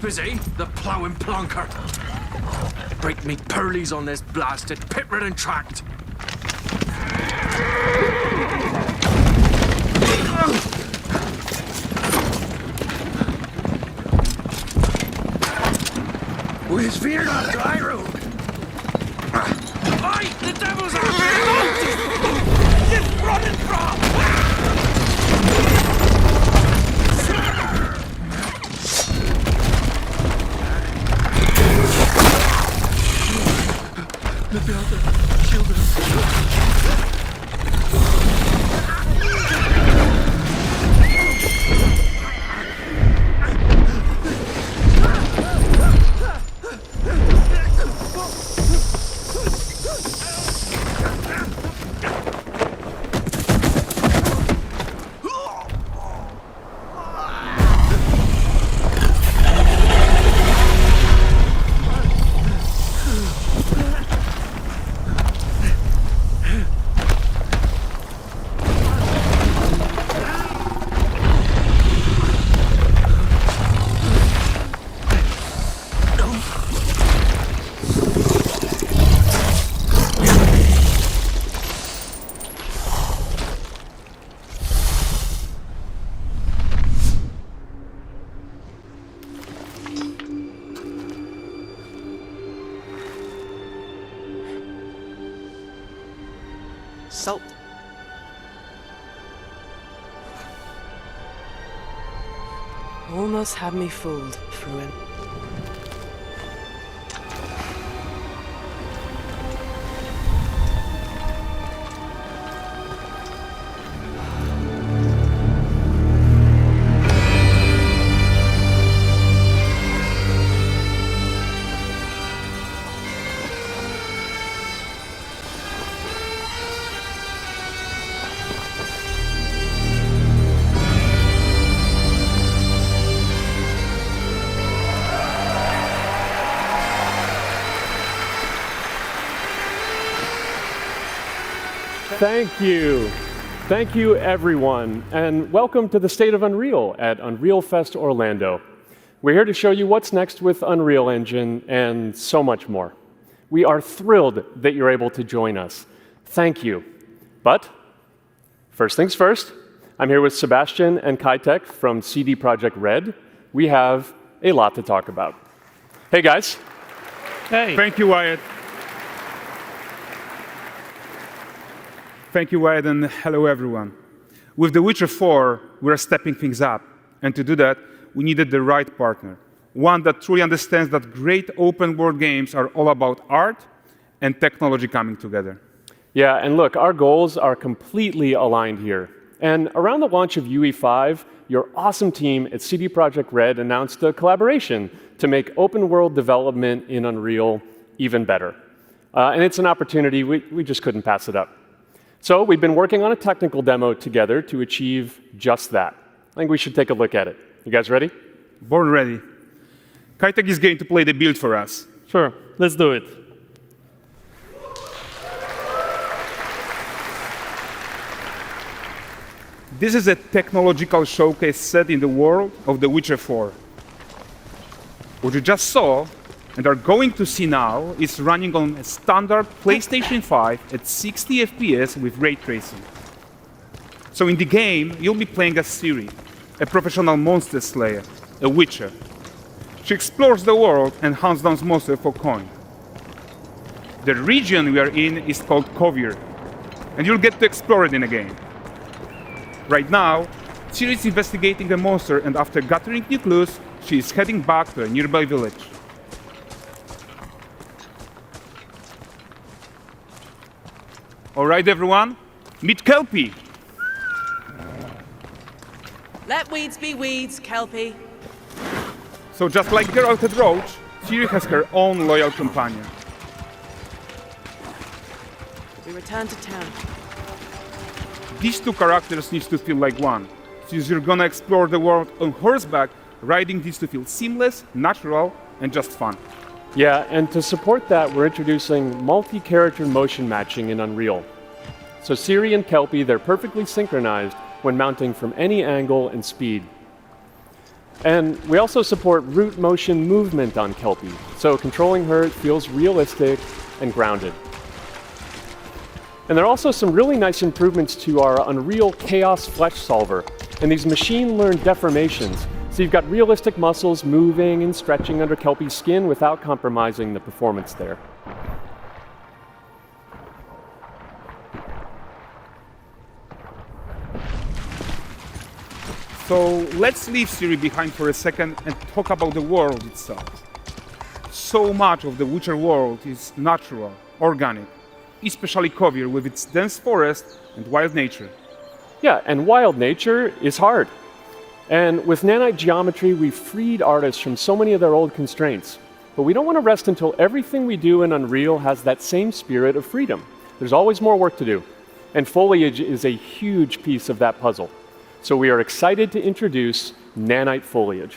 busy, the ploughing plonker. Break me pearlies on this blasted pit-ridden tract. With fear not dry road. Aye, the devil's out here! Just running from! Look out there, children. Salt. Almost had me fooled, Fruin. Thank you. Thank you, everyone, and welcome to the State of Unreal at Unreal Fest Orlando. We're here to show you what's next with Unreal Engine and so much more. We are thrilled that you're able to join us. Thank you. But first things first, I'm here with Sebastian and Kaitek from CD Projekt Red. We have a lot to talk about. Hey, guys. Hey. Thank you, Wyatt. Thank you, Wyatt, and hello, everyone. With The Witcher 4, we're stepping things up. And to do that, we needed the right partner, one that truly understands that great open-world games are all about art and technology coming together. Yeah, and look, our goals are completely aligned here. And around the launch of UE5, your awesome team at CD Projekt Red announced a collaboration to make open-world development in Unreal even better. And it's an opportunity, we just couldn't pass it up. So we've been working on a technical demo together to achieve just that. I think we should take a look at it. You guys ready? Born ready. Kaitek is going to play the build for us. Sure, let's do it. This is a technological showcase set in the world of The Witcher 4. What you just saw and are going to see now is running on a standard PlayStation 5 at 60 FPS with ray tracing. So in the game, you'll be playing as Ciri, a professional monster slayer, a witcher. She explores the world and hunts down monsters for coin. The region we are in is called Kovir, and you'll get to explore it in a game. Right now, Ciri is investigating the monster, and after gathering new clues, she is heading back to a nearby village. All right, everyone, meet Kelpie. Let weeds be weeds, Kelpie. So just like Geralt had Roach, Ciri has her own loyal companion. We return to town. These two characters need to feel like one. Since you're gonna explore the world on horseback, riding needs to feel seamless, natural, and just fun. Yeah, and to support that, we're introducing multi-character motion matching in Unreal. So Ciri and Kelpie, they're perfectly synchronized when mounting from any angle and speed. And we also support root motion movement on Kelpie, so controlling her feels realistic and grounded. And there are also some really nice improvements to our Unreal Chaos Flesh Solver and these machine-learned deformations. So you've got realistic muscles moving and stretching under Kelpie's skin without compromising the performance there. So let's leave Siri behind for a second and talk about the world itself. So much of the Witcher world is natural, organic, especially Kovir with its dense forest and wild nature. Yeah, and wild nature is hard. And with nanite geometry, we've freed artists from so many of their old constraints. But we don't want to rest until everything we do in Unreal has that same spirit of freedom. There's always more work to do. And foliage is a huge piece of that puzzle. So we are excited to introduce nanite foliage.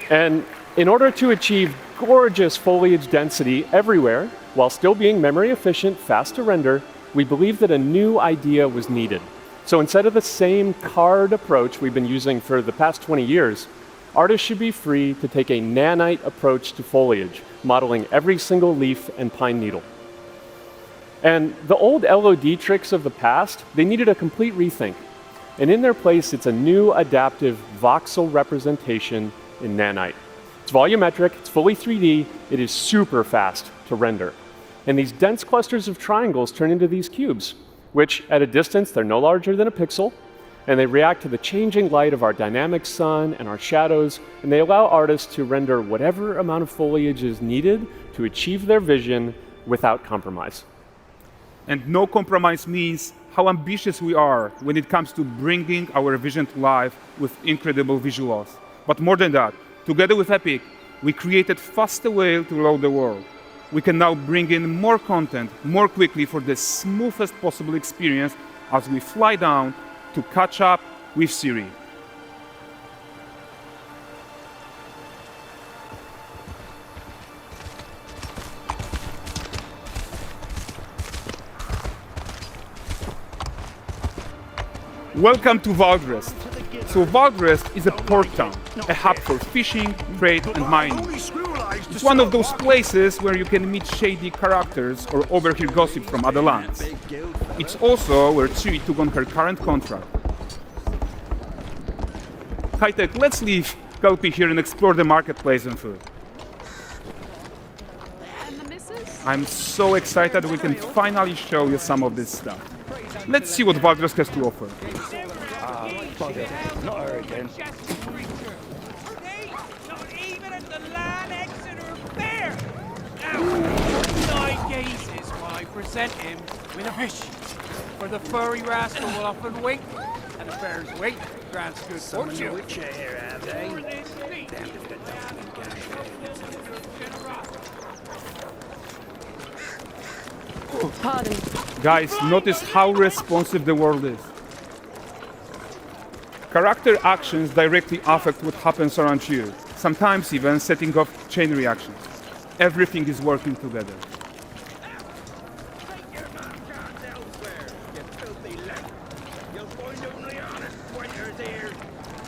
And in order to achieve gorgeous foliage density everywhere, while still being memory efficient, fast to render, we believe that a new idea was needed. So instead of the same card approach we've been using for the past 20 years, artists should be free to take a nanite approach to foliage, modeling every single leaf and pine needle. And the old LOD tricks of the past, they needed a complete rethink. And in their place, it's a new adaptive voxel representation in nanite. It's volumetric, it's fully 3D, it is super fast to render. And these dense clusters of triangles turn into these cubes, which at a distance, they're no larger than a pixel, and they react to the changing light of our dynamic sun and our shadows, and they allow artists to render whatever amount of foliage is needed to achieve their vision without compromise. And no compromise means how ambitious we are when it comes to bringing our vision to life with incredible visuals. But more than that, together with Epic, we created faster way to load the world. We can now bring in more content more quickly for the smoothest possible experience as we fly down to catch up with Siri. Welcome to Valdrest. So Valdrest is a port town, a hub for fishing, trade and mining. It's one of those places where you can meet shady characters or overhear gossip from other lands. It's also where Ciri took on her current contract. High-tech, let's leave Kelpie here and explore the marketplace and food. I'm so excited we can finally show you some of this stuff. Let's see what Valdrest has to offer. Not her again. Not even at the Land Exeter Fair! Now, 9 gazes while I present him with a fish. For the furry rascal will often wink, and a bear's weight grants good fortune. Here, have they? Pardon. Guys, notice how responsive the world is. Character actions directly affect what happens around you, sometimes even setting off chain reactions. Everything is working together.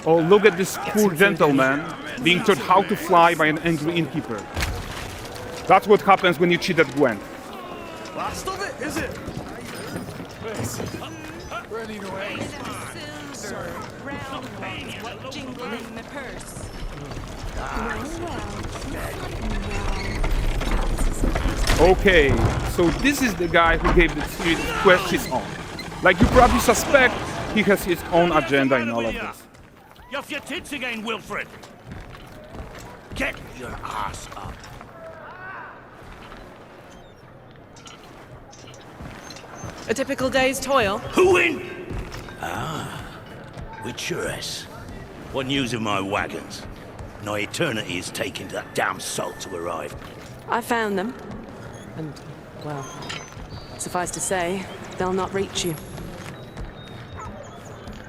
Oh, look at this poor gentleman being taught how to fly by an angry innkeeper. That's what happens when you cheat at Gwent. Last of it, is it? Ready to wait. Jingling the purse. Okay, so this is the guy who gave the Ciri quest his own. Like you probably suspect, he has his own agenda in all of this. You off your tits again, Wilfred. Get your ass up. A typical day's toil. Who in? Witcheress. What news of my wagons? No eternity is taking that damn salt to arrive. I found them. And, well, suffice to say, they'll not reach you.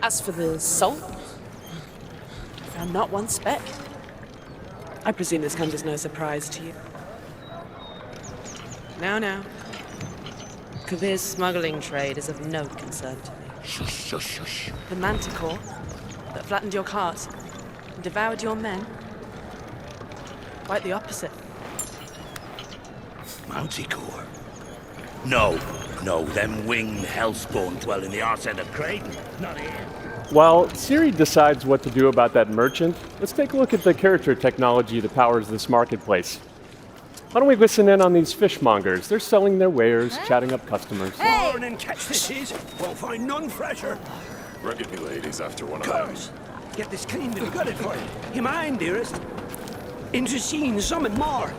As for the salt, I found not one speck. I presume this comes as no surprise to you. Now. Kavir's smuggling trade is of no concern to me. Shush, shush, shush. The Manticore, that flattened your cars and devoured your men. Quite the opposite. Manticore? No, them winged hellspawn dwell in the arse end of Creighton, not here. While Siri decides what to do about that merchant, let's take a look at the character technology that powers this marketplace. Why don't we listen in on these fishmongers? They're selling their wares, chatting up customers. Morning, catch this is. Won't find none fresher. Rugged me ladies after one of them. Course. Get this cleaned and gutted for you. You mind, dearest? Into seeing something more.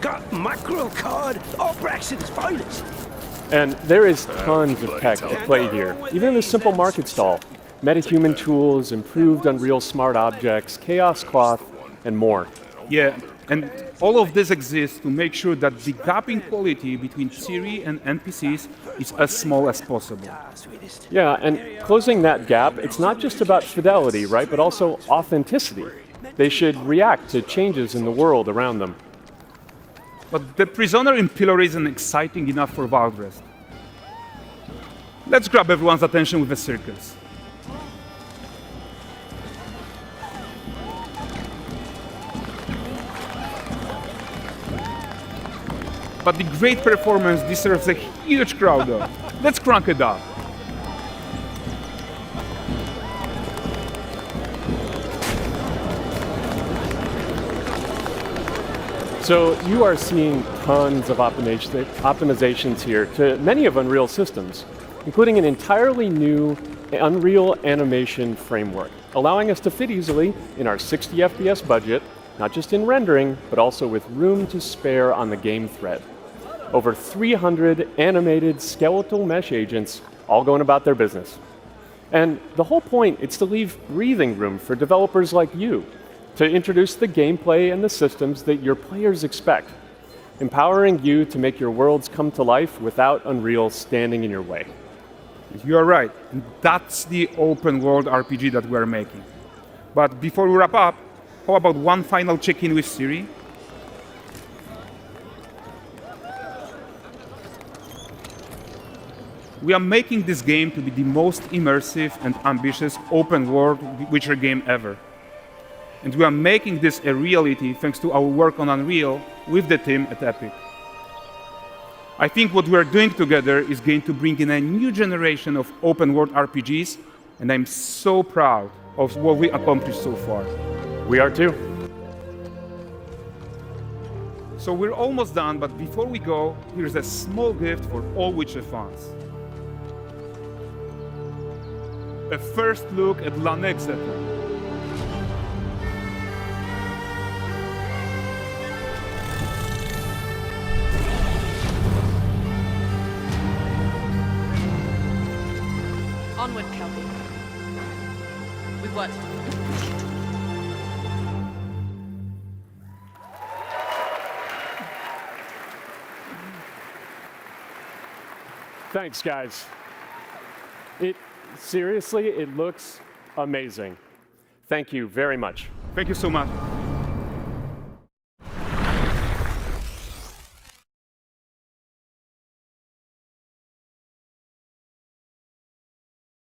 Got mackerel, cod, all Braxton's finest. And there is tons of tech at play here, even in this simple market stall. Metahuman tools, improved Unreal smart objects, chaos cloth, and more. Yeah, and all of this exists to make sure that the gap in quality between Siri and NPCs is as small as possible. Yeah, and closing that gap, it's not just about fidelity, right, but also authenticity. They should react to changes in the world around them. But the prisoner in pillory isn't exciting enough for Valdrest. Let's grab everyone's attention with a circus. But the great performance deserves a huge crowd though. Let's crank it up. So you are seeing tons of optimizations here to many of Unreal systems, including an entirely new Unreal animation framework, allowing us to fit easily in our 60 FPS budget, not just in rendering, but also with room to spare on the game thread. Over 300 animated skeletal mesh agents all going about their business. And the whole point is to leave breathing room for developers like you to introduce the gameplay and the systems that your players expect, empowering you to make your worlds come to life without Unreal standing in your way. You are right, and that's the open world RPG that we are making. But before we wrap up, how about one final check-in with Siri? We are making this game to be the most immersive and ambitious open world Witcher game ever. And we are making this a reality thanks to our work on Unreal with the team at Epic. I think what we are doing together is going to bring in a new generation of open world RPGs, and I'm so proud of what we accomplished so far. We are too. So we're almost done, but before we go, here's a small gift for all Witcher fans. A first look at Lanexeter. Onward, Kelby. With what? Thanks, guys. Seriously, it looks amazing. Thank you very much. Thank you so much.